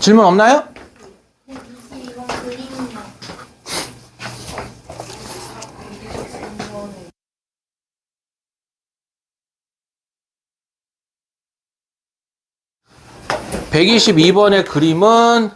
질문 없나요? 122번 그림이요. (122번의) 그림은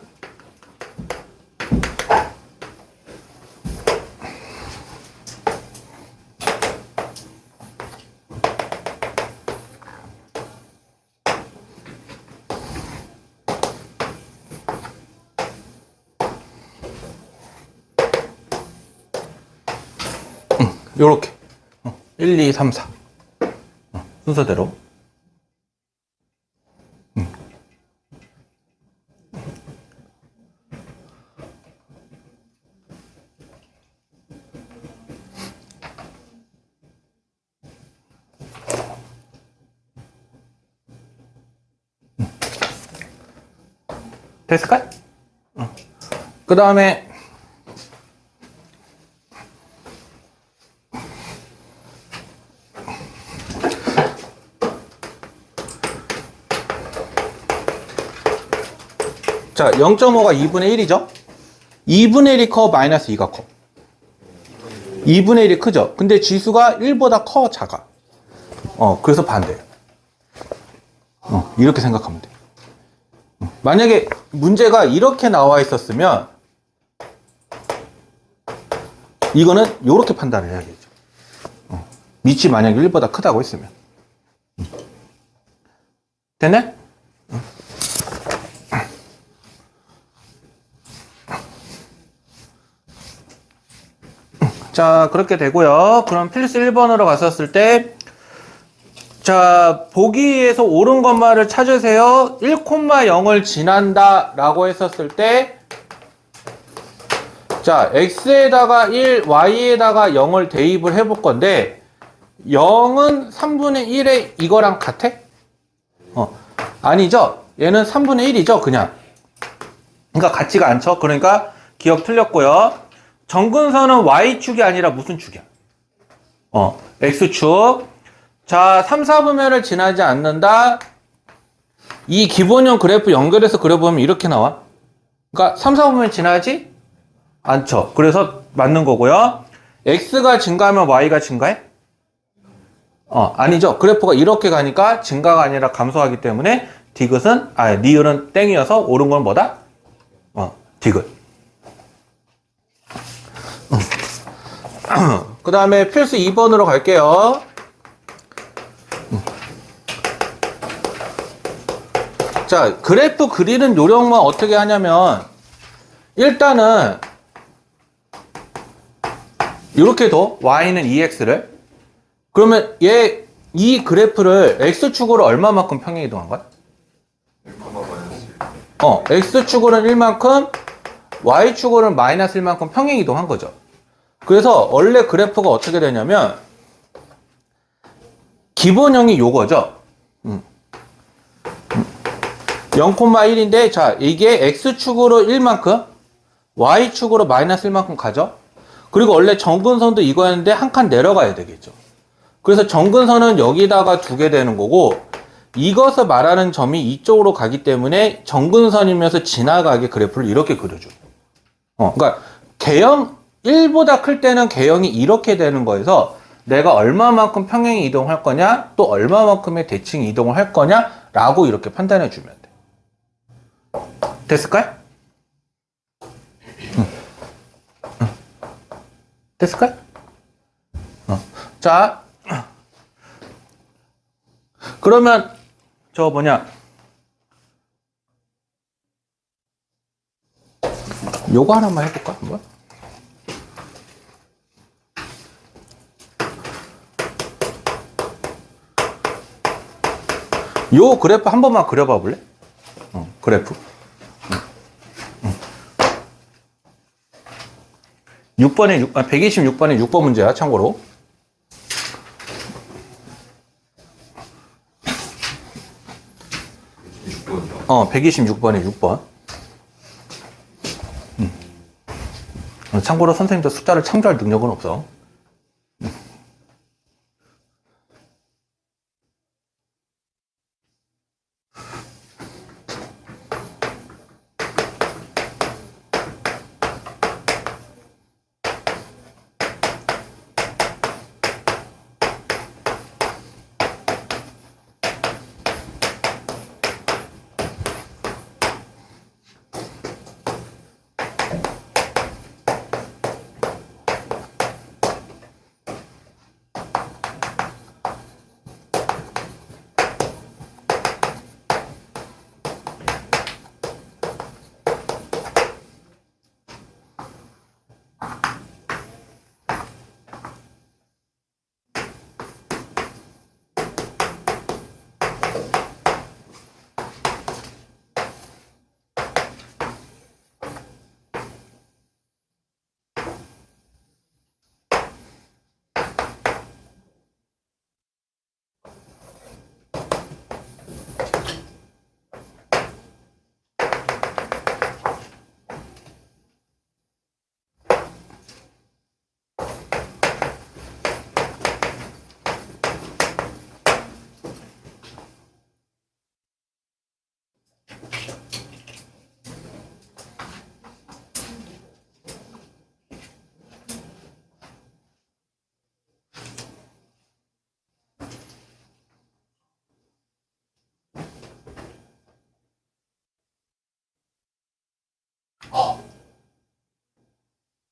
요렇게 1, 2, 3, 4 순서대로. 됐을까? 그 다음에 자, 0.5가 2분의 1이죠? 2분의 1이 커, 마이너스 2가 커? 2분의 1이 크죠? 근데 지수가 1보다 커, 작아? 그래서 반대예요. 이렇게 생각하면 돼. 만약에 문제가 이렇게 나와 있었으면 이거는 이렇게 판단을 해야겠죠. 밑이 만약에 1보다 크다고 했으면. 됐네? 자, 그렇게 되고요. 그럼 필수 1번으로 갔었을 때, 자, 보기에서 옳은 것만을 찾으세요. 1,0을 지난다 라고 했었을 때, 자, x에다가 1, y에다가 0을 대입을 해볼 건데, 0은 3분의 1에 이거랑 같아? 아니죠? 얘는 3분의 1이죠, 그냥. 그러니까 같지가 않죠? 그러니까 기억 틀렸고요. 정근선은 y축이 아니라 무슨 축이야? x축. 자, 3, 4분면을 지나지 않는다. 이 기본형 그래프 연결해서 그려보면 이렇게 나와. 그러니까 3, 4분면 지나지 않죠. 그래서 맞는 거고요. x가 증가하면 y가 증가해? 아니죠. 그래프가 이렇게 가니까 증가가 아니라 감소하기 때문에 니은은 땡이어서 옳은 건 뭐다? 디귿. 그 다음에 필수 2번으로 갈게요. 자, 그래프 그리는 요령만 어떻게 하냐면, 일단은, 이렇게 둬. y는 2x를. 그러면 이 그래프를 x축으로 얼마만큼 평행이동한 거야? x축으로는 1만큼, y축으로는 마이너스 1만큼 평행이동한 거죠. 그래서 원래 그래프가 어떻게 되냐면 기본형이 요거죠. 0,1인데 자, 이게 x축으로 1만큼 y축으로 마이너스 1만큼 가죠. 그리고 원래 정근선도 이거였는데 한 칸 내려가야 되겠죠. 그래서 정근선은 여기다가 두게 되는 거고, 이것을 말하는 점이 이쪽으로 가기 때문에 정근선이면서 지나가게 그래프를 이렇게 그려줘. 그러니까 개형 1보다 클 때는 개형이 이렇게 되는 거여서 내가 얼마만큼 평행 이동할 거냐, 또 얼마만큼의 대칭 이동을 할 거냐 라고 이렇게 판단해 주면 돼. 됐을까요? 됐을까요? 자, 그러면 저 뭐냐, 요거 하나만 해볼까 한번? 요 그래프 한 번만 그려봐 볼래? 그래프. 126번에 6번 문제야, 참고로. 126번에 6번. 참고로 선생님도 숫자를 참조할 능력은 없어.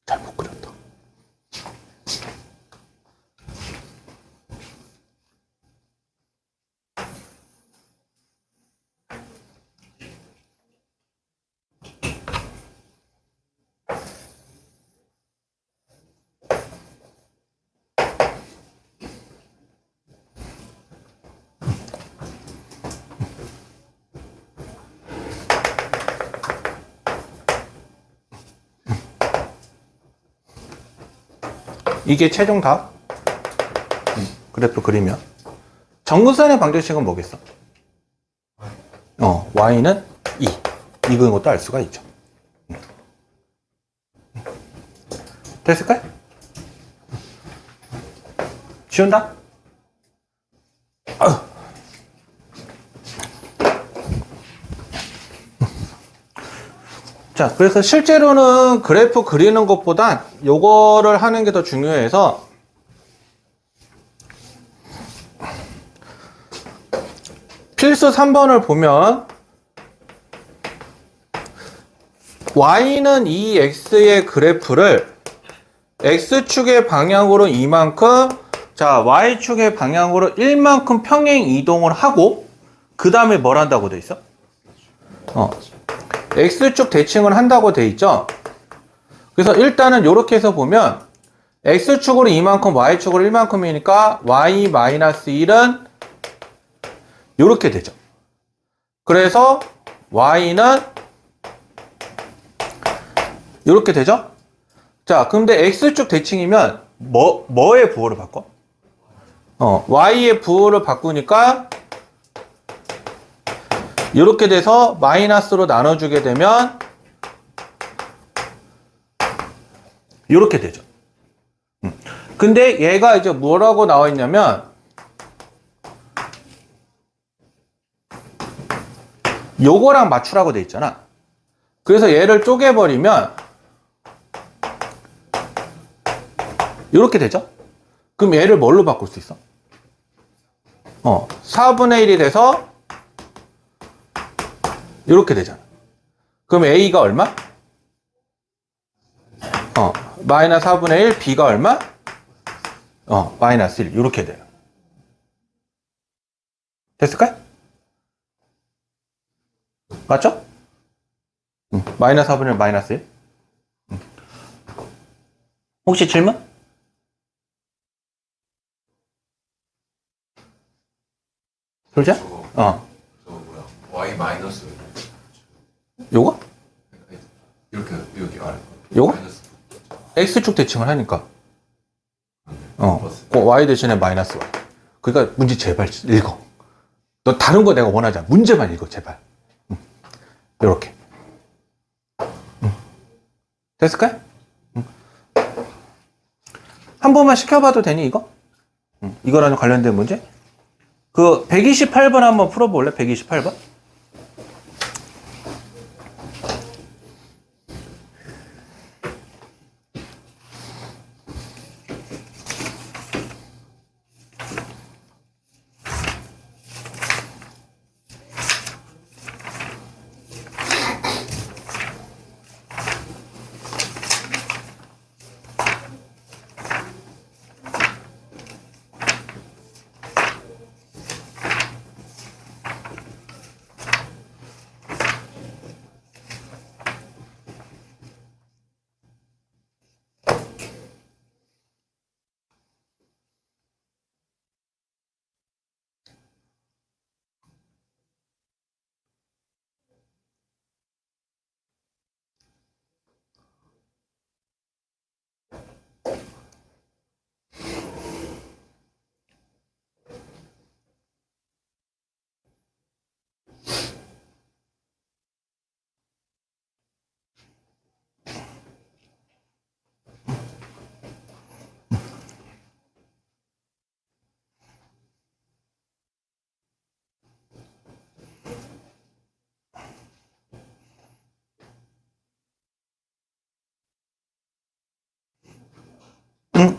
잘못 그렸다. 이게 최종 답? 그래프 그리면 정근선의 방정식은 뭐겠어? y는 2 이건 것도 알 수가 있죠. 됐을까요? 지운다? 자, 그래서 실제로는 그래프 그리는 것보단 요거를 하는 게 더 중요해서 필수 3번을 보면 y는 이 x의 그래프를 x축의 방향으로 이만큼, 자, y축의 방향으로 1만큼 평행 이동을 하고 그 다음에 뭘 한다고 돼 있어? x축 대칭을 한다고 돼 있죠. 그래서 일단은 이렇게 해서 보면 x축으로 이만큼 y축으로 1만큼이니까 y-1은 이렇게 되죠. 그래서 y는 이렇게 되죠. 자, 근데 x축 대칭이면 뭐의 부호를 바꿔? y의 부호를 바꾸니까 이렇게 돼서 마이너스로 나눠주게 되면 이렇게 되죠. 근데 얘가 이제 뭐라고 나와 있냐면 요거랑 맞추라고 돼 있잖아. 그래서 얘를 쪼개버리면 이렇게 되죠. 그럼 얘를 뭘로 바꿀 수 있어? 4분의 1이 돼서 이렇게 되잖아. 그럼 A가 얼마? 마이너스 4분의 1, B가 얼마? 마이너스 1. 이렇게 돼요. 됐을까요? 맞죠? 마이너스 4분의 1, 마이너스 1. 혹시 질문? 솔자? 저거 뭐야? y 마이너스 요거? 이렇게 여기 아래 요거? 마이너스 X축 대칭을 하니까. 플러스. Y 대신에 마이너스 Y. 그러니까 문제 제발 읽어. 너 다른 거 내가 원하지 않아. 문제만 읽어, 제발. 요렇게. 됐을까요? 한 번만 시켜봐도 되니, 이거? 이거랑 관련된 문제? 그 128번 한번 풀어볼래? 128번?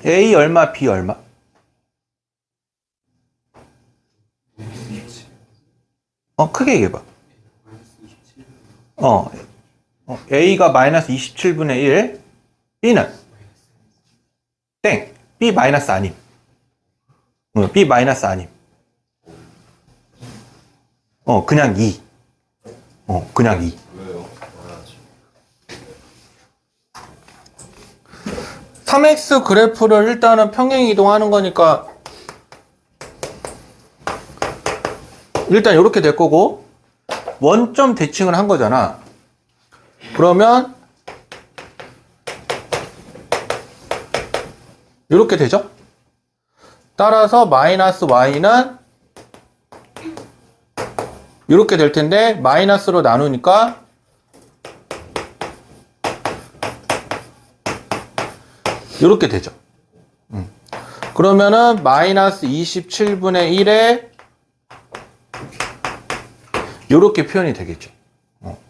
A 얼마, B 얼마? 크게 얘기해봐. A가 마이너스 27분의 1, B는 땡, B 마이너스 아님. B 마이너스 아님. 그냥 2. 그냥 2. 왜요? 3x 그래프를 일단은 평행 이동하는 거니까 일단 이렇게 될 거고 원점 대칭을 한 거잖아. 그러면 이렇게 되죠? 따라서 마이너스 y는 이렇게 될 텐데 마이너스로 나누니까 이렇게 되죠. 그러면은 마이너스 27분의 1에 이렇게 표현이 되겠죠.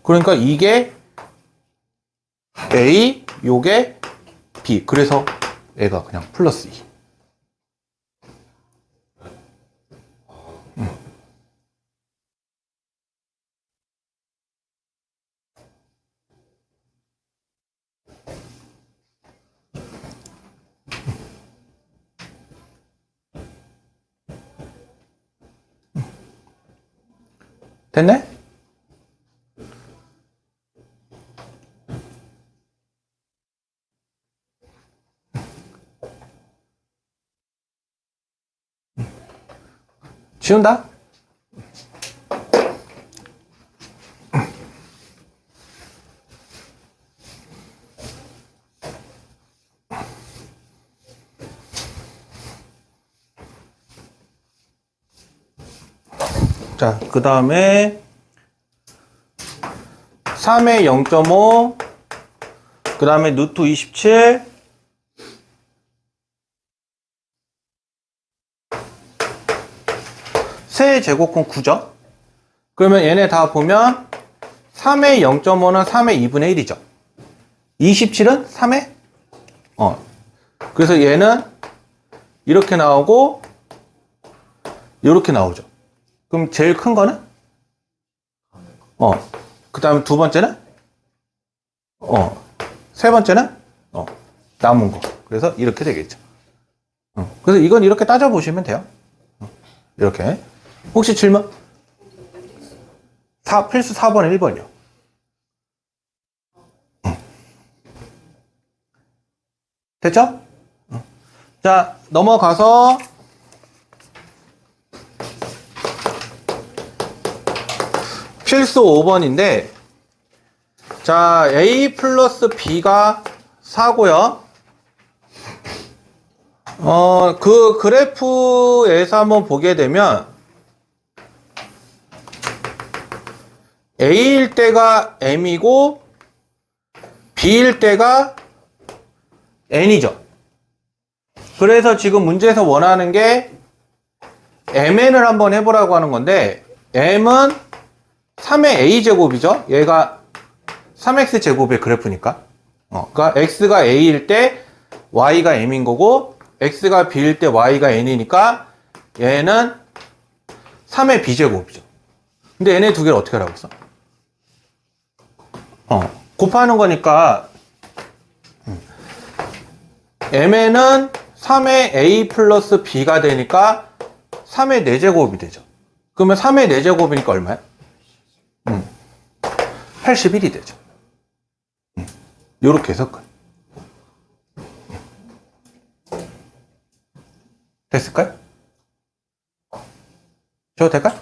그러니까 이게 A, 요게 B. 그래서 얘가 그냥 플러스 2. 됐네? 지운다? 자, 그 다음에 3의 0.5, 그 다음에 루트 27, 세 제곱근 9죠? 그러면 얘네 다 보면 3의 0.5는 3의 2분의 1이죠. 27은 3의? 그래서 얘는 이렇게 나오고 이렇게 나오죠. 그럼 제일 큰 거는? 그 다음에 두 번째는? 세 번째는? 남은 거. 그래서 이렇게 되겠죠. 그래서 이건 이렇게 따져보시면 돼요. 이렇게. 혹시 질문? 필수 4번에 1번이요. 됐죠? 자, 넘어가서 필수 5번인데, 자, A 플러스 B가 4고요. 그 그래프에서 한번 보게 되면, A일 때가 M이고, B일 때가 N이죠. 그래서 지금 문제에서 원하는 게, MN을 한번 해보라고 하는 건데, M은 3의 A제곱이죠. 얘가 3X제곱의 그래프니까. 그러니까 X가 A일 때 Y가 M인 거고 X가 B일 때 Y가 N이니까 얘는 3의 B제곱이죠. 근데 얘네 두 개를 어떻게 하라고 했어? 곱하는 거니까 MN은 3의 A 플러스 B가 되니까 3의 4제곱이 되죠. 그러면 3의 4제곱이니까 얼마야? 81이 되죠. 요렇게 해서 끝. 됐을까요? 저거 될까요?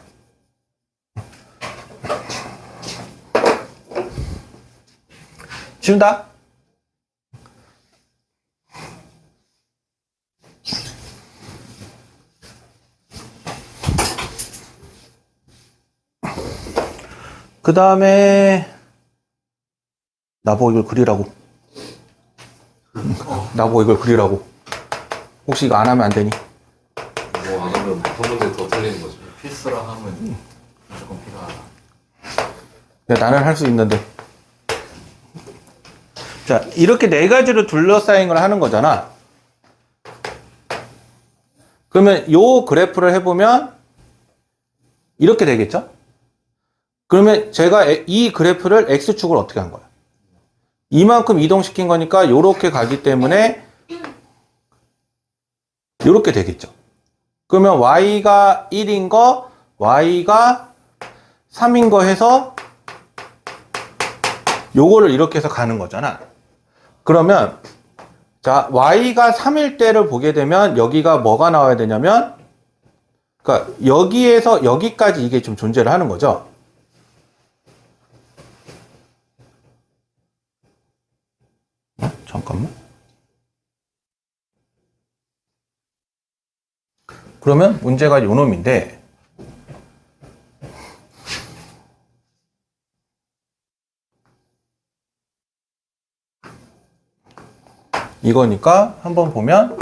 지운다. 그 다음에 나보고 이걸 그리라고. 나보고 이걸 그리라고. 혹시 이거 안 하면 안 되니? 뭐 안 하면 한 문제 더 틀리는 거죠. 필수라 하면 무조건 필요하다. 나는 할 수 있는데. 자, 이렇게 네 가지로 둘러싸인 걸 하는 거잖아. 그러면 요 그래프를 해보면 이렇게 되겠죠? 그러면 제가 이 그래프를 X축을 어떻게 한 거야? 이만큼 이동시킨 거니까 요렇게 가기 때문에 요렇게 되겠죠. 그러면 y가 1인 거, y가 3인 거 해서 요거를 이렇게 해서 가는 거잖아. 그러면 자, y가 3일 때를 보게 되면 여기가 뭐가 나와야 되냐면, 그러니까 여기에서 여기까지 이게 좀 존재를 하는 거죠. 잠깐만. 그러면 문제가 요 놈인데, 이거니까 한번 보면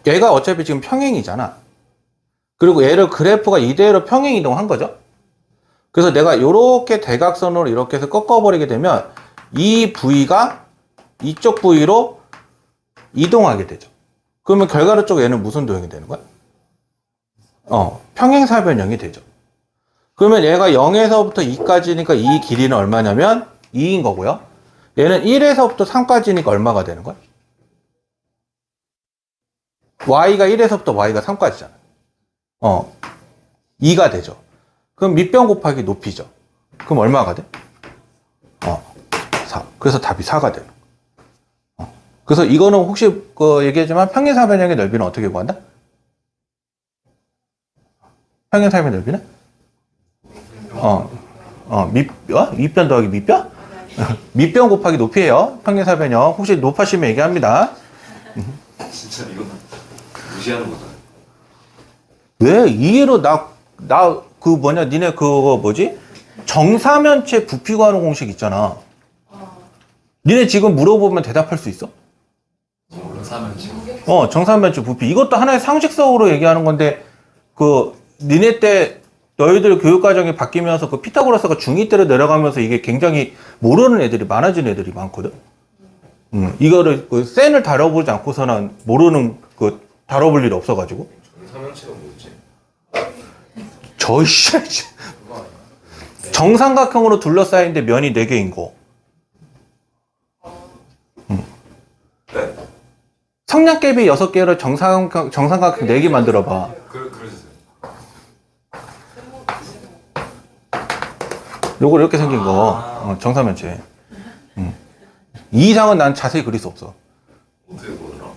얘가 어차피 지금 평행이잖아. 그리고 얘를 그래프가 이대로 평행 이동한 거죠. 그래서 내가 이렇게 대각선으로 이렇게 해서 꺾어버리게 되면 이 부위가 이쪽 부위로 이동하게 되죠. 그러면 결과론적으로 얘는 무슨 도형이 되는 거야? 평행사변형이 되죠. 그러면 얘가 0에서부터 2까지니까 이 길이는 얼마냐면 2인 거고요. 얘는 1에서부터 3까지니까 얼마가 되는 거야? y가 1에서부터 y가 3까지잖아. 2가 되죠. 그럼 밑변 곱하기 높이죠. 그럼 얼마가 돼? 4. 그래서 답이 4가 되는 거야. 그래서 이거는 혹시 얘기했지만 평행사변형의 넓이는 어떻게 구한다? 평행사변 넓이는? 밑변 더하기 밑변? 밑변 곱하기 높이에요. 평행사변형. 혹시 높아시면 얘기합니다. 진짜 이건 무시하는 거잖아요. 왜? 이해로 니네 그거 뭐지? 정사면체 부피 구하는 공식 있잖아. 니네 지금 물어보면 대답할 수 있어? 정사면체. 정사면체 부피. 이것도 하나의 상식적으로 얘기하는 건데, 니네 때 너희들 교육과정이 바뀌면서 그 피타고라스가 중2 때로 내려가면서 이게 굉장히 모르는 애들이 많아진 애들이 많거든. 이거를 센을 다뤄보지 않고서는 모르는 다뤄볼 일이 없어가지고. 정사면체가 뭐지? 정삼각형으로 둘러싸인데 면이 4개인 거. 네? 성냥개비 6개로 정삼각형 4개 만들어봐. 그러세요. 요거 이렇게 생긴 거. 정사면체. 이 이상은 난 자세히 그릴 수 없어. 어떻게 보더라?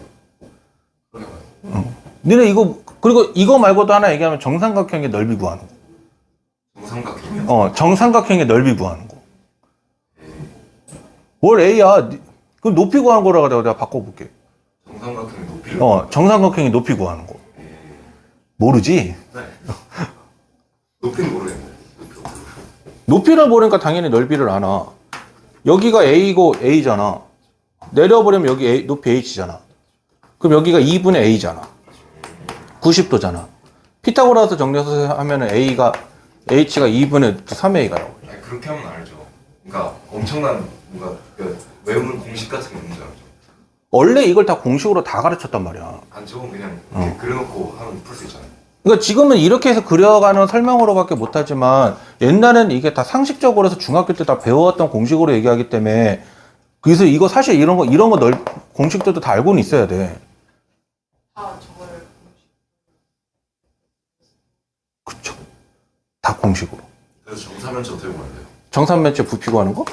그러게 말이야. 니네 그리고 이거 말고도 하나 얘기하면 정삼각형의 넓이 구하는 거. 정삼각형이요? 정삼각형의 넓이 구하는 거. 뭘 A야? 그럼 높이 구하는 거라고 내가 바꿔볼게. 정삼각형의 높이를. 정삼각형의 높이 구하는 거. 모르지? 네. 높이는 모르겠네. 높이를 모르니까 당연히 넓이를 알아. 여기가 A고 A잖아. 내려버리면 여기 높이 H잖아. 그럼 여기가 2분의 A잖아. 90도잖아. 피타고라스 정리해서 하면은 H가 2분의 3A가 나오죠. 아니, 그렇게 하면 알죠. 그러니까 엄청난 뭔가 외우는 공식 같은 게 있는 줄 알죠. 원래 이걸 다 공식으로 다 가르쳤단 말이야. 안 저건 그냥 이렇게 그려놓고 하면 풀 수 있잖아요. 그러니까 지금은 이렇게 해서 그려가는 설명으로밖에 못하지만 옛날에는 이게 다 상식적으로 해서 중학교 때 다 배워왔던 공식으로 얘기하기 때문에 그래서 이거 사실 이런 거 공식들도 다 알고는 있어야 돼. 그쵸. 다 공식으로. 그래서 정사면체 어떻게 보면 돼요? 정삼면체 부피 구하는 거?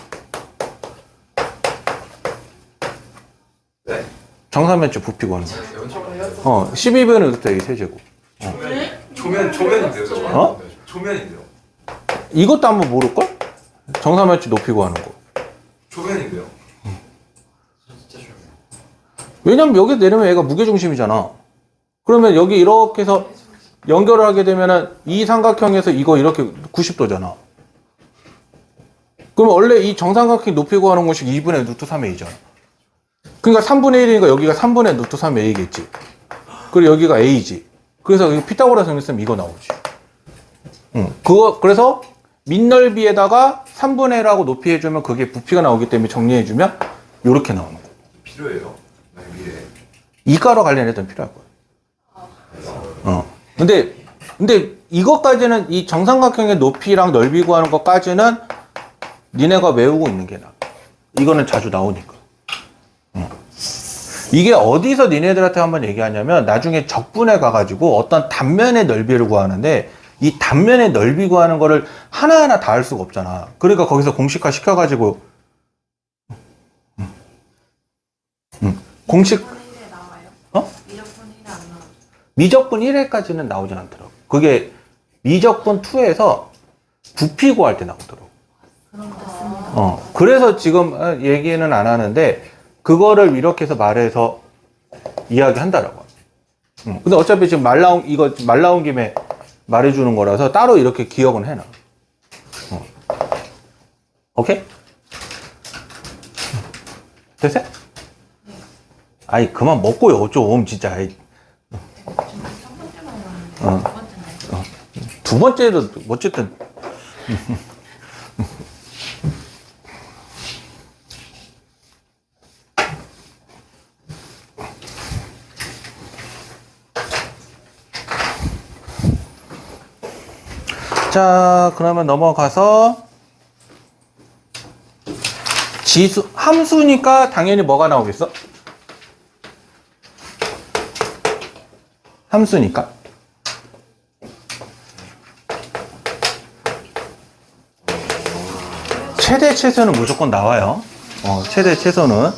네? 정삼면체 부피 구하는 거. 12분의 루트 A 세제곱. 초면인데요, 저거? 초면인데요. 이것도 한번 모를걸? 정삼면체 높이 구하는 거. 초면인데요. 왜냐면 여기 내리면 얘가 무게중심이잖아. 그러면 여기 이렇게 해서 연결을 하게 되면은 이 삼각형에서 이거 이렇게 90도잖아. 그러면 원래 이 정삼각형 높이 구하는 공식 2분의 루트 3a잖아. 그러니까 3분의 1이니까 여기가 3분의 루트 3a겠지. 그리고 여기가 a지. 그래서 여기 피타고라스 정리 쓰면 이거 나오지. 그래서 밑넓이에다가 3분의 1하고 높이 해주면 그게 부피가 나오기 때문에 정리해주면 요렇게 나오는 거. 필요해요? 미래에. 이가로 관련했던 필요할 거야. 근데 이것까지는 이 정삼각형의 높이랑 넓이 구하는 것까지는 니네가 외우고 있는 게 나아. 이거는 자주 나오니까. 이게 어디서 니네들한테 한번 얘기하냐면 나중에 적분에 가가지고 어떤 단면의 넓이를 구하는데 이 단면의 넓이 구하는 거를 하나하나 다 할 수가 없잖아. 그러니까 거기서 공식화 시켜가지고 공식 미적분 1에 나와요? 어? 미적분 1에 안 나와요? 미적분 1회까지는 나오진 않더라고. 그게 미적분 2에서 부피 구할 때 나오더라고. 그런 거 같습니다. 그래서 지금 얘기는 안 하는데 그거를 이렇게 해서 말해서 이야기한다라고. 근데 어차피 지금 말 나온 김에 말해주는 거라서 따로 이렇게 기억은 해놔. 오케이? 됐어요? 아이, 그만 먹고요, 좀, 진짜. 아이. 첫 번째만 나왔는데 두 번째는 두 번째도, 어쨌든. 자, 그러면 넘어가서 지수, 함수니까 당연히 뭐가 나오겠어? 함수니까. 최대 최소는 무조건 나와요. 최대 최소는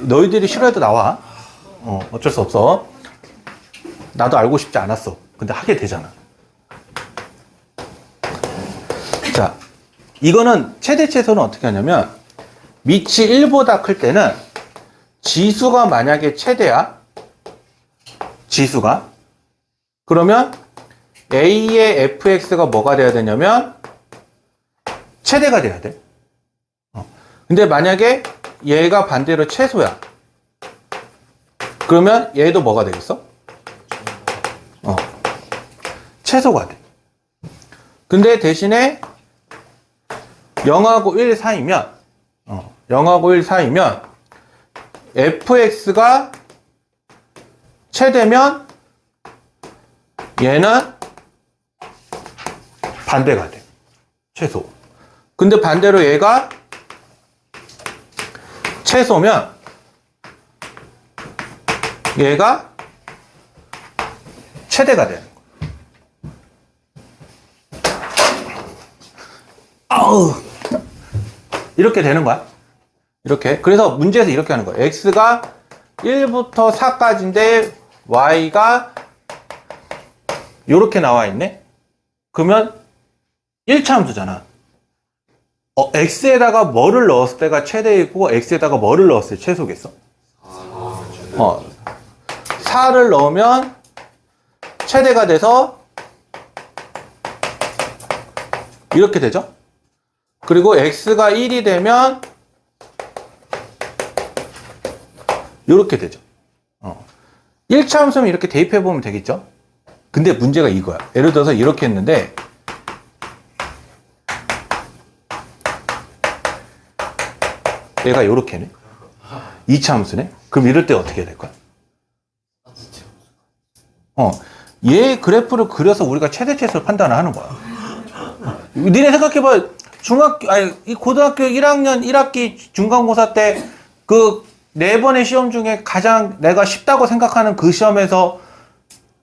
너희들이 싫어해도 나와. 어쩔 수 없어. 나도 알고 싶지 않았어. 근데 하게 되잖아. 자, 이거는 최대 최소는 어떻게 하냐면 밑이 1보다 클 때는 지수가 만약에 최대야. 지수가. 그러면 A의 fx가 뭐가 돼야 되냐면 최대가 돼야 돼. 근데 만약에 얘가 반대로 최소야. 그러면 얘도 뭐가 되겠어? 최소가 돼. 근데 대신에 0하고 1 사이면 0하고 1 사이면 fx가 최대면 얘는 반대가 돼. 최소. 근데 반대로 얘가 최소면 얘가 최대가 되는 거야. 아우. 이렇게 되는 거야. 이렇게. 그래서 문제에서 이렇게 하는 거야. x가 1부터 4까지인데 y가 이렇게 나와 있네. 그러면 1차 함수잖아. x에다가 뭐를 넣었을 때가 최대이고 x에다가 뭐를 넣었을 때 최소겠어? 4를 넣으면 최대가 돼서 이렇게 되죠. 그리고 x가 1이 되면 이렇게 되죠. 1차 함수는 이렇게 대입해 보면 되겠죠. 근데 문제가 이거야. 예를 들어서 이렇게 했는데 얘가 이렇게네. 2차 함수네. 그럼 이럴 때 어떻게 해야 될 거야? 얘 그래프를 그려서 우리가 최대 최소를 판단을 하는 거야. 니네 생각해봐. 이 고등학교 1학년 1학기 중간고사 때 그 4번의 시험 중에 가장 내가 쉽다고 생각하는 그 시험에서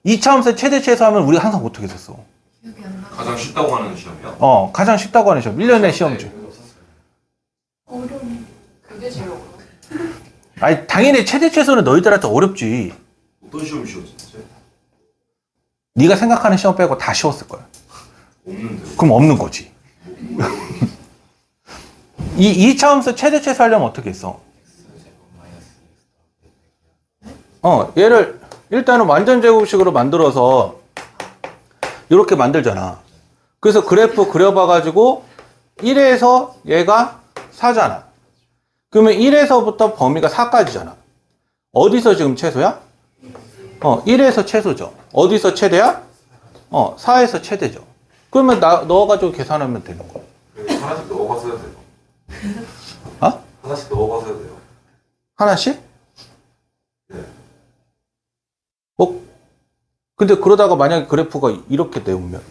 2차 함수 최대 최소 하면 우리가 항상 못하게 됐어. 기억이 안 나. 가장 쉽다고 하는 시험이요? 가장 쉽다고 하는 시험. 1년의 시험 중. 어려워. 그게 제일 어려워. 아니, 당연히 최대 최소는 너희들한테 어렵지. 어떤 시험이 쉬웠지? 네가 생각하는 시험 빼고 다 쉬웠을 거야. 없는데. 그럼 없는 거지. 이 2차 함수 최대 최소 하려면 어떻게 했어? 얘를 일단은 완전 제곱식으로 만들어서 이렇게 만들잖아. 그래서 그래프 그려봐가지고 1에서 얘가 4잖아. 그러면 1에서부터 범위가 4까지잖아. 어디서 지금 최소야? 1에서 최소죠. 어디서 최대야? 4에서 최대죠. 그러면 넣어가지고 계산하면 되는 거야. 하나씩 넣어가서 해야 돼요. 하나씩 넣어가서 해야 돼요. 하나씩? 네. 근데 그러다가 만약에 그래프가 이렇게 되면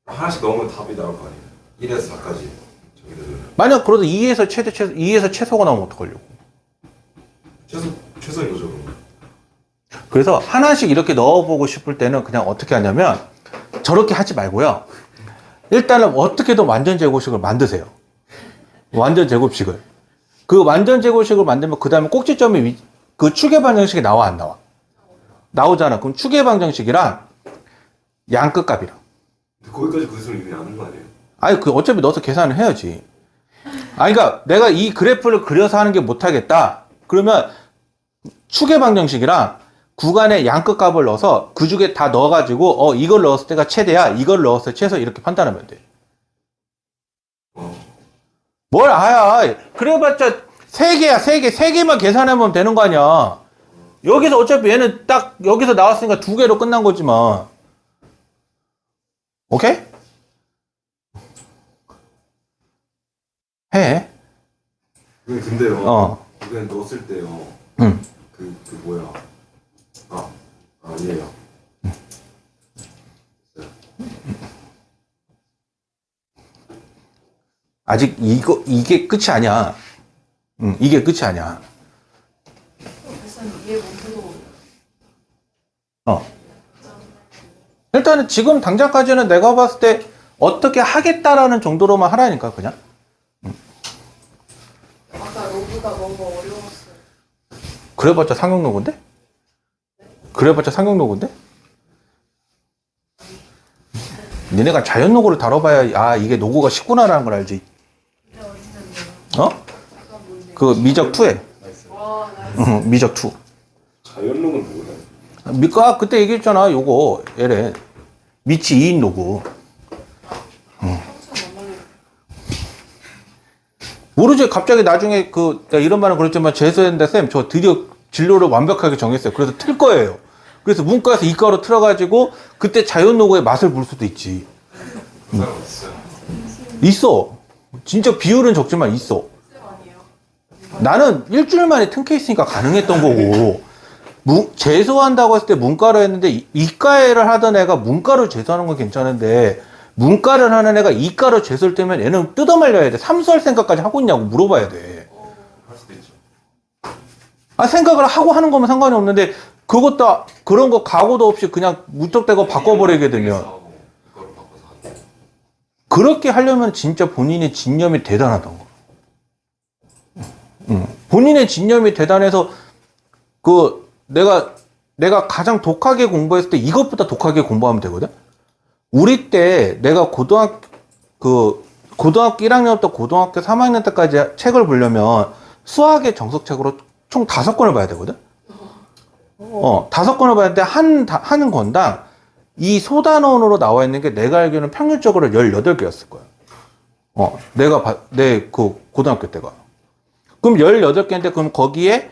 하나씩 넣으면 답이 나올 거 아니에요. 1에서 4까지. 만약 그래도 2에서 최소가 나오면 어떡하려고? 최소인 거죠. 그럼. 그래서 하나씩 이렇게 넣어보고 싶을 때는 그냥 어떻게 하냐면 저렇게 하지 말고요. 일단은 어떻게든 완전 제곱식을 만드세요. 완전 제곱식을. 그 완전 제곱식을 만들면 그 다음에 꼭지점이 그 추계 방정식이 나와 안 나와? 나오잖아. 그럼 추계 방정식이랑 양끝값이랑. 거기까지 그수를 이미 아는 거 아니에요? 아니 그 어차피 넣어서 계산을 해야지. 아니 그러니까 내가 이 그래프를 그려서 하는 게 못하겠다. 그러면 추계 방정식이랑 구간의 양끝값을 넣어서 그 중에 다 넣어가지고 이걸 넣었을 때가 최대야, 이걸 넣었을 때 최소 이렇게 판단하면 돼. 뭘 아야? 그래봤자 세 개만 계산하면 되는 거 아니야. 여기서 어차피 얘는 딱 여기서 나왔으니까 2개로 끝난 거지만. 오케이? 해. 근데요. 그냥 넣었을 때요. 응. 그 뭐야? 아니에요. 아직 이게 끝이 아니야. 이게 끝이 아니야. 일단은 지금 당장까지는 내가 봤을 때 어떻게 하겠다라는 정도로만 하라니까, 그냥. 아까 로브가 너무 어려웠어요. 그래봤자 상용로고인데? 그래봤자 상용로고인데? 니네가 자연로고를 다뤄봐야 이게 노고가 쉽구나라는 걸 알지. 그 미적2에 미적2 자연록은 뭐야? 그때 얘기했잖아. 요거 얘래 미치 2인 로고. 모르지. 갑자기 나중에 내가 이런 말은 그랬지만 재수했는데 쌤 저 드디어 진로를 완벽하게 정했어요. 그래서 틀 거예요. 그래서 문과에서 이과로 틀어가지고 그때 자연노고의 맛을 볼 수도 있지. 그 사람 있어요. 있어. 진짜 비율은 적지만 있어. 나는 일주일 만에 튼 케이스니까 가능했던 거고, 재수한다고 했을 때 문과를 했는데 이과를 하던 애가 문과로 재수하는 건 괜찮은데 문과를 하는 애가 이과로 재수를 뜨면 얘는 뜯어말려야 돼. 삼수할 생각까지 하고 있냐고 물어봐야 돼. 할 수도 있죠. 생각을 하고 하는 거면 상관이 없는데 그것도 그런 거 각오도 없이 그냥 무턱대고 바꿔버리게 되면 이거를 바꿔서 하죠. 그렇게 하려면 진짜 본인의 진념이 대단하던 거. 본인의 진념이 대단해서 내가 가장 독하게 공부했을 때 이것보다 독하게 공부하면 되거든. 우리 때 내가 고등학교 1학년부터 고등학교 3학년 때까지 책을 보려면 수학의 정석책으로 총 5권을 봐야 되거든. 5권을 봐야 되는데 한 권당 이 소단원으로 나와 있는 게 내가 알기로는 평균적으로 18개였을 거야. 내 고등학교 때가. 그럼 18개인데 그럼 거기에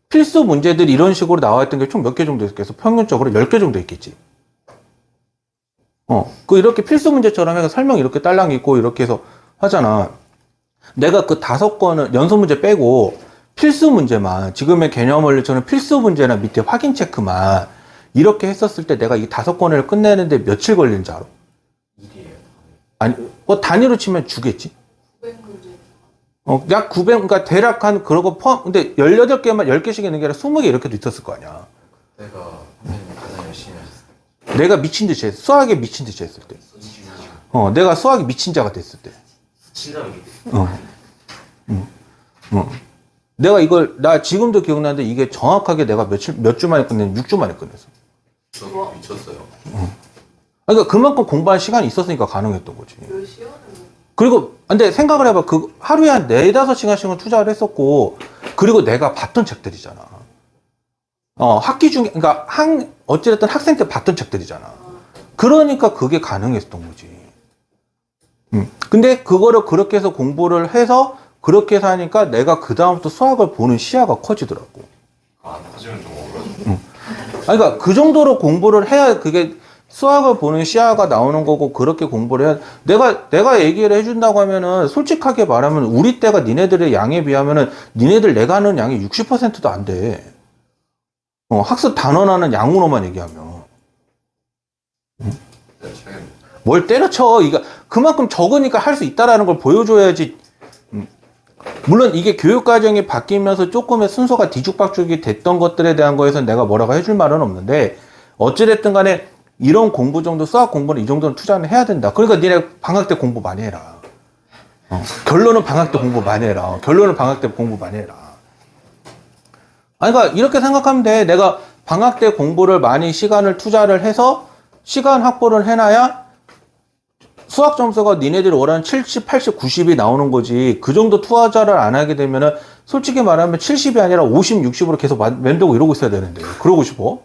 필수 문제들이 이런 식으로 나와 있던 게 총 몇 개 정도 있겠어? 평균적으로 10개 정도 있겠지. 이렇게 필수 문제처럼 해서 설명 이렇게 딸랑 있고 이렇게 해서 하잖아. 내가 그 5권을 연속 문제 빼고 필수 문제만, 지금의 개념 원리처럼 필수 문제나 밑에 확인 체크만 이렇게 했었을 때 내가 이 5권을 끝내는데 며칠 걸리는지 알아? 아니, 단위로 치면 주겠지? 약 900, 그러니까 대략 그러고 근데 18개만 10개씩 있는 게 아니라 20개 이렇게도 있었을 거 아니야. 내가 선생님이 가장 열심히 하셨을 내가 미친 듯이 했어. 수학에 미친 듯이 했을 때. 내가 수학에 미친 자가 됐을 때. 친절하게. 나 지금도 기억나는데 이게 정확하게 내가 몇 주 만에 끝냈는데 6주 만에 끝냈어. 저 미쳤어요. 그러니까 그만큼 공부할 시간이 있었으니까 가능했던 거지. 몇 시간을 그리고, 근데 생각을 해봐. 하루에 한 4-5시간씩은 투자를 했었고, 그리고 내가 봤던 책들이잖아. 학기 중에, 그러니까 어찌됐든 학생 때 봤던 책들이잖아. 그러니까 그게 가능했던 거지. 근데 그거를 그렇게 해서 공부를 해서 그렇게 해서 하니까 내가 그다음부터 수학을 보는 시야가 커지더라고. 커지면 좀 억울하죠. 그러니까 그 정도로 공부를 해야 그게 수학을 보는 시야가 나오는 거고, 그렇게 공부를 해야, 내가 얘기를 해준다고 하면은, 솔직하게 말하면, 우리 때가 니네들의 양에 비하면은, 니네들 내가 하는 양이 60%도 안 돼. 학습 단원하는 양으로만 얘기하면. 뭘 때려쳐. 그만큼 적으니까 할 수 있다라는 걸 보여줘야지. 물론 이게 교육과정이 바뀌면서 조금의 순서가 뒤죽박죽이 됐던 것들에 대한 거에서 내가 뭐라고 해줄 말은 없는데, 어찌됐든 간에 이런 공부 정도, 수학 공부는 이 정도는 투자는 해야 된다. 그러니까 니네 방학 때 공부 많이 해라. 결론은 방학 때 공부 많이 해라. 결론은 방학 때 공부 많이 해라. 아니, 그러니까 이렇게 생각하면 돼. 내가 방학 때 공부를 많이 시간을 투자를 해서 시간 확보를 해놔야 수학 점수가 니네들이 원하는 70, 80, 90이 나오는 거지. 그 정도 투자를 안 하게 되면은 솔직히 말하면 70이 아니라 50, 60으로 계속 맴돌고 이러고 있어야 되는데. 그러고 싶어?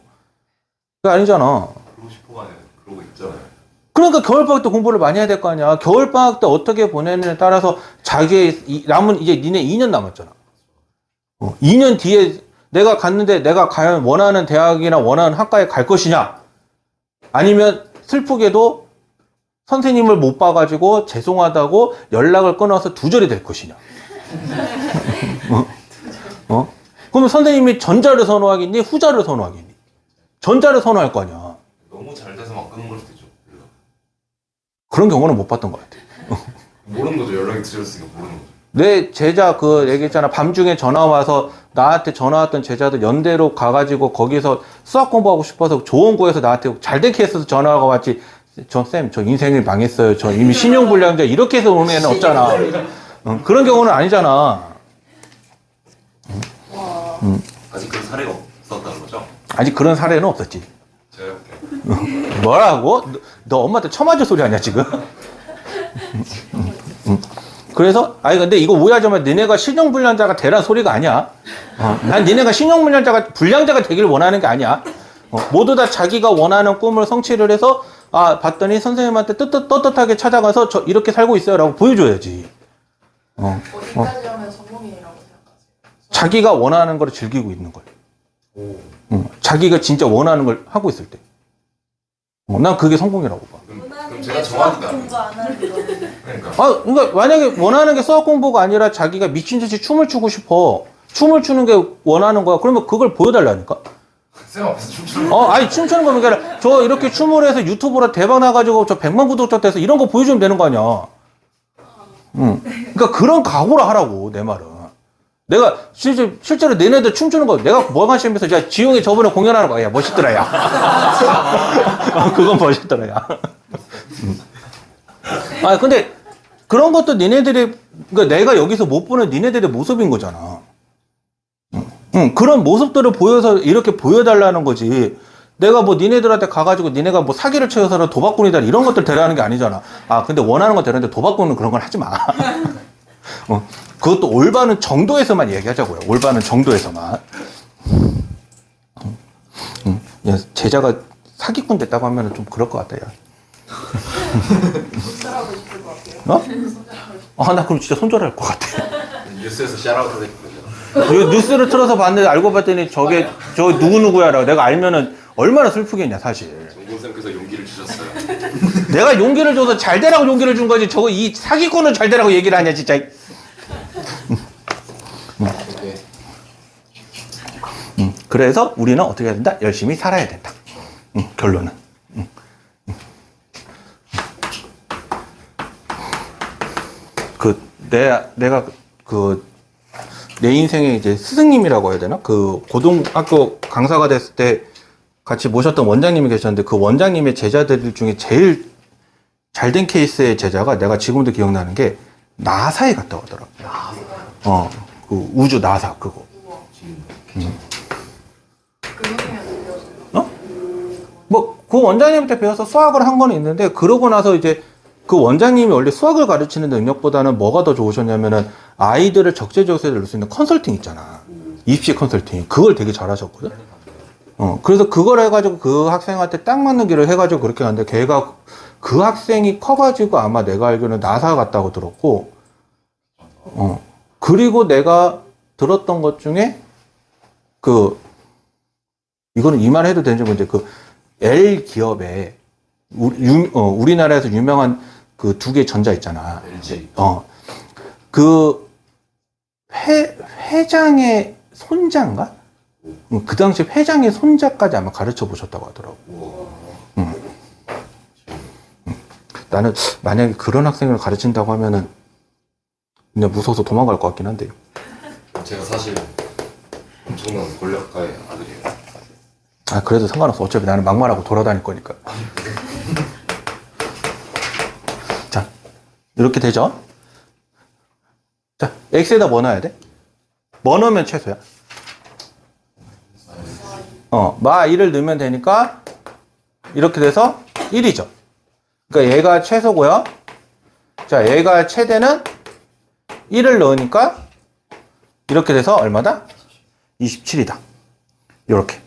그게 아니잖아. 그러고 싶어가 아니라 그러고 있잖아요. 그러니까 겨울방학 때 공부를 많이 해야 될 거 아니야. 겨울방학 때 어떻게 보내느냐에 따라서 자기의 남은 이제 니네 2년 남았잖아. 2년 뒤에 내가 갔는데 내가 과연 원하는 대학이나 원하는 학과에 갈 것이냐? 아니면 슬프게도 선생님을 못 봐가지고 죄송하다고 연락을 끊어서 두절이 될 것이냐? 그러면 선생님이 전자를 선호하겠니? 후자를 선호하겠니? 전자를 선호할 거 아니야. 너무 잘 돼서 막 끊은 걸 수도 있죠. 연락. 그런 경우는 못 봤던 것 같아. 모르는 거죠. 연락이 드렸으니까 모르는 거죠. 내 제자 그 얘기했잖아. 밤중에 전화 와서 나한테 전화 왔던 제자들 연대로 가가지고 거기서 수학 공부하고 싶어서 조언 구해서 나한테 잘된 케이스에서 전화가 왔지. 쌤, 저 인생이 망했어요. 저 이미 신용불량자 이렇게 해서 오는 애는 없잖아. 그런 경우는 아니잖아. 아직 그런 사례가 없었다는 거죠? 아직 그런 사례는 없었지. 제가 해볼게요. 뭐라고? 너 엄마한테 처맞을 소리 아니야 지금? 그래서 아니 근데 이거 오해하지 마. 니네가 신용불량자가 되란 소리가 아니야. 난 니네가 신용불량자가 되길 원하는 게 아니야. 모두 다 자기가 원하는 꿈을 성취를 해서 봤더니 선생님한테 떳떳하게 찾아가서 저 이렇게 살고 있어요라고 보여줘야지. 어디까지 하면 성공이라고 생각하세요? 자기가 원하는 걸 즐기고 있는 걸. 자기가 진짜 원하는 걸 하고 있을 때. 난 그게 성공이라고 봐. 그럼 제가 정확히가 공부 안 하는 거는 그러니까 그러니까 만약에 원하는 게 수학 공부가 아니라 자기가 미친 듯이 춤을 추고 싶어. 춤을 추는 게 원하는 거야. 그러면 그걸 보여달라니까. 쌤 앞에서 춤추는 아니 춤추는 거면 아니라 저 이렇게 춤을 해서 유튜브로 대박 나가지고 저 100만 구독자 돼서 이런 거 보여주면 되는 거 아니야. 그러니까 그런 각오를 하라고 내 말은. 내가 실제로 너네들 춤추는 거 내가 뭐가 재밌어? 야 지용이 저번에 공연하는 거 야 멋있더라 야. 그건 멋있더라 야. 근데 그런 것도 니네들이 그러니까 내가 여기서 못 보는 니네들의 모습인 거잖아. 그런 모습들을 보여서 이렇게 보여달라는 거지. 내가 뭐 니네들한테 가가지고 니네가 뭐 사기를 쳐서라 도박꾼이다 이런 것들 되라는 게 아니잖아. 근데 원하는 거 되는데 도박꾼은 그런 걸 하지 마. 그것도 올바른 정도에서만 얘기하자고요. 올바른 정도에서만. 제자가 사기꾼 됐다고 하면 좀 그럴 것 같아요. 손절하고 싶을 것 같아요. 나 그럼 진짜 손절할 것 같아. 뉴스에서 샤라웃 했거든요. 뉴스를 틀어서 봤는데 알고 봤더니 저 누구누구야라고 내가 알면은 얼마나 슬프겠냐 사실. 정근쌤께서 용기를 주셨어요. 내가 용기를 줘서 잘 되라고 용기를 준 거지. 저거 이 사기꾼은 잘 되라고 얘기를 하냐 진짜. 그래서 우리는 어떻게 해야 된다? 열심히 살아야 된다. 결론은. 내가 내 인생의 이제 스승님이라고 해야 되나? 그 고등학교 강사가 됐을 때 같이 모셨던 원장님이 계셨는데 그 원장님의 제자들 중에 제일 잘된 케이스의 제자가 내가 지금도 기억나는 게 나사에 갔다 오더라고요. 그 우주 나사 그거. 그 선생님한테 배웠어요. 그 원장님한테 배워서 수학을 한 건 있는데 그러고 나서 이제 그 원장님이 원래 수학을 가르치는 능력보다는 뭐가 더 좋으셨냐면은 아이들을 적재적소에 넣을 수 있는 컨설팅 있잖아. 입시 컨설팅. 그걸 되게 잘하셨거든. 그래서 그걸 해가지고 그 학생한테 딱 맞는 길을 해가지고 그렇게 하는데 걔가 그 학생이 커가지고 아마 내가 알기로는 나사 갔다고 들었고, 그리고 내가 들었던 것 중에 이거는 이 말 해도 되는지 모르겠는데 그 L 기업에 우리나라에서 유명한 그 두 개 전자 있잖아. LG. 그 회장의 손자인가? 그 당시 회장의 손자까지 아마 가르쳐 보셨다고 하더라고. 나는 만약에 그런 학생을 가르친다고 하면은 그냥 무서워서 도망갈 것 같긴 한데. 제가 사실 엄청난 권력가의 아들이에요. 아, 그래도 상관없어. 어차피 나는 막말하고 돌아다닐 거니까. 자, 이렇게 되죠? 자, x에다 뭐 넣어야 돼? 뭐 넣으면 최소야? 마 1을 넣으면 되니까 이렇게 돼서 1이죠. 그러니까 얘가 최소고요. 자, 얘가 최대는 1을 넣으니까 이렇게 돼서 얼마다? 27이다. 이렇게.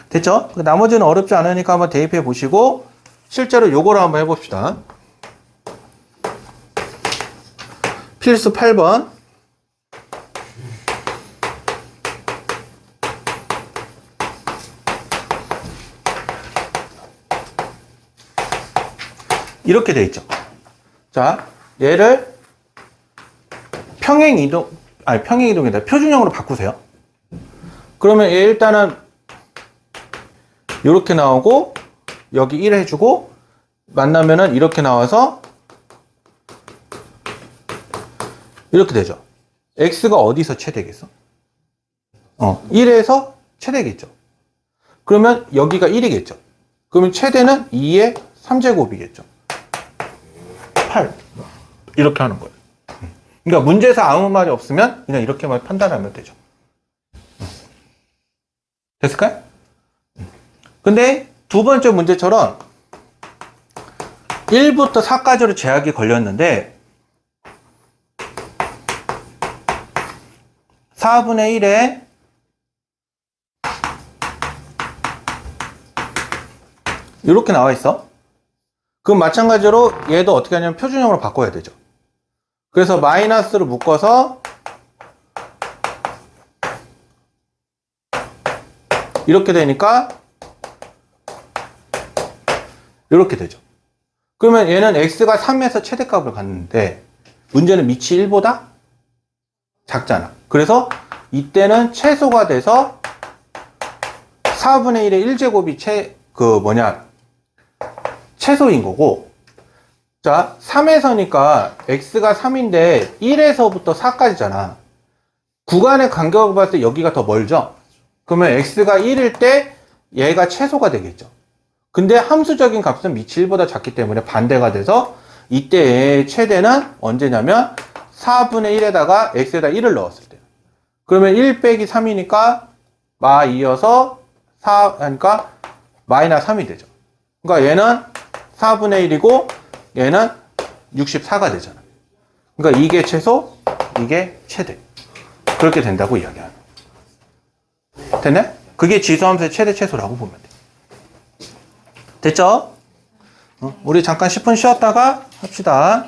됐죠? 나머지는 어렵지 않으니까 한번 대입해 보시고 실제로 요거를 한번 해봅시다. 필수 8번. 이렇게 돼 있죠. 자, 얘를 평행이동이다. 표준형으로 바꾸세요. 그러면 얘 일단은 이렇게 나오고 여기 1 해주고 만나면은 이렇게 나와서 이렇게 되죠. x가 어디서 최대겠어? 1에서 최대겠죠. 그러면 여기가 1이겠죠. 그러면 최대는 2의 3제곱이겠죠. 8 이렇게 하는 거예요. 그러니까 문제에서 아무 말이 없으면 그냥 이렇게만 판단하면 되죠. 됐을까요? 근데 두 번째 문제처럼 1부터 4까지로 제약이 걸렸는데 4분의 1에 이렇게 나와 있어. 그럼 마찬가지로 얘도 어떻게 하냐면 표준형으로 바꿔야 되죠. 그래서 마이너스를 묶어서 이렇게 되니까 이렇게 되죠. 그러면 얘는 x가 3에서 최대값을 갖는데 문제는 밑이 1보다 작잖아. 그래서 이때는 최소가 돼서 4분의 1의 1제곱이 최소인 거고, 자, 3에서니까 x가 3인데 1에서부터 4까지잖아. 구간의 간격을 봤을 때 여기가 더 멀죠? 그러면 x가 1일 때 얘가 최소가 되겠죠. 근데 함수적인 값은 밑이 1보다 작기 때문에 반대가 돼서 이때의 최대는 언제냐면 4분의 1에다가 x에다 1을 넣었을 때. 그러면 1 빼기 3이니까 마 2여서 4 하니까 마이너스 3이 되죠. 그러니까 얘는 4분의 1이고 얘는 64가 되잖아. 그러니까 이게 최소, 이게 최대. 그렇게 된다고 이야기하는. 됐네? 그게 지수함수의 최대 최소라고 보면 돼. 됐죠? 우리 잠깐 10분 쉬었다가 합시다.